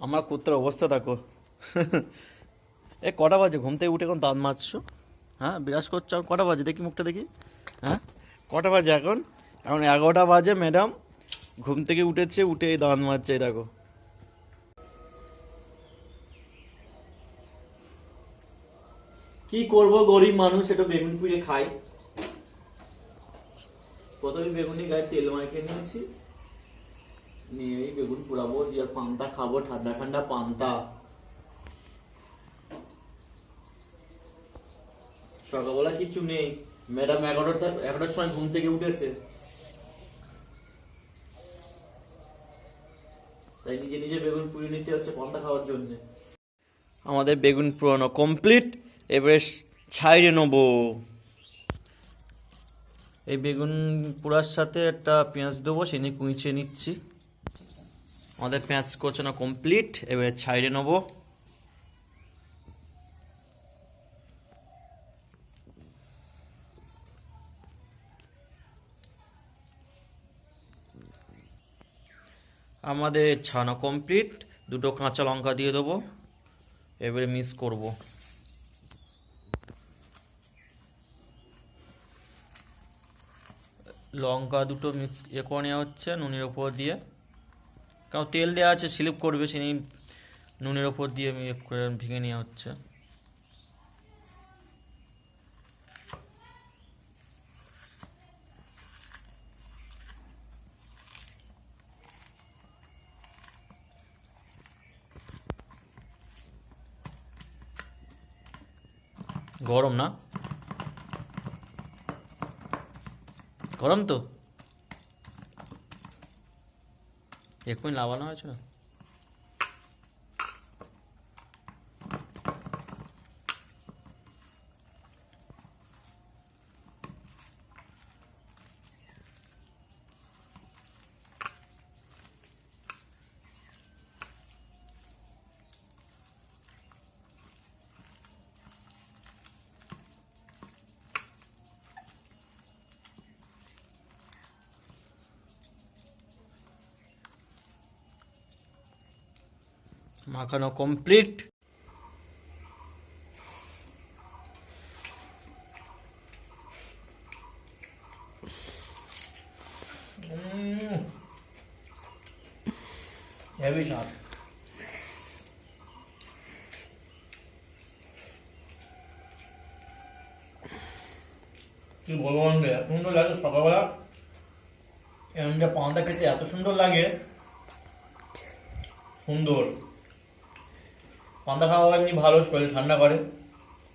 আমার কুত্তার অবস্থা দেখো। এ কটা বাজে? ঘুম থেকে উঠে এখন দাঁত মাজছো? হ্যাঁ, বিরাজ করছো? আর কটা বাজে দেখি, মুখটা দেখি। হ্যাঁ, কটা বাজে এখন? এখন 11টা বাজে। ম্যাডাম ঘুম থেকে উঠেছে, উঠে এই দাঁত মাজছে, এই দেখো। কি করব, গরিব মানুষ, একটু বেগুন পুড়ে খাই। প্রথমে বেগুনি গায়ে তেল মাখিয়ে নিয়েছি, নিয়ে এই বেগুন পোড়াবো, দিয়ে পান্তা খাবো, ঠান্ডা ঠান্ডা পান্তা। সকালবেলা কিচ্ছু নেই। ম্যাডাম 11টার সময় ঘুম থেকে উঠেছে, তাই নিজে নিজে বেগুন পুড়িয়ে নিতে হচ্ছে পান্তা খাওয়ার জন্য। আমাদের বেগুন পোড়ানো কমপ্লিট। এবারে ছাইড়ে নেবো। এই বেগুন পোড়ার সাথে একটা পেঁয়াজ দেবো, সে নিয়ে কুঁচিয়ে নিচ্ছি। আমাদের পেঁয়াজ কোচানো কমপ্লিট, এবারে ছাইড়ে নেবো। আমাদের ছানা কমপ্লিট। দুটো কাঁচা লঙ্কা দিয়ে দেবো, এবারে মিক্স করব। লঙ্কা দুটো মিক্স করে নেওয়া হচ্ছে নুনের ওপর দিয়ে, কারণ তেল দেওয়া আছে, স্লিপ করবে, সেই নুনের ওপর দিয়ে ভেঙে নেওয়া হচ্ছে। গরম না? গরম তো, এক্ষুনি লাগানো হয়েছে না। মাখানো কমপ্লিট। হেভি স্বাদ। কি বলবো বন্ধু, এত সুন্দর লাগে সকালবেলা এমন যে পান্তা খেতে, এত সুন্দর লাগে। সুন্দর পান্তা খাওয়া এমনি ভালো, শরীর ঠান্ডা করে।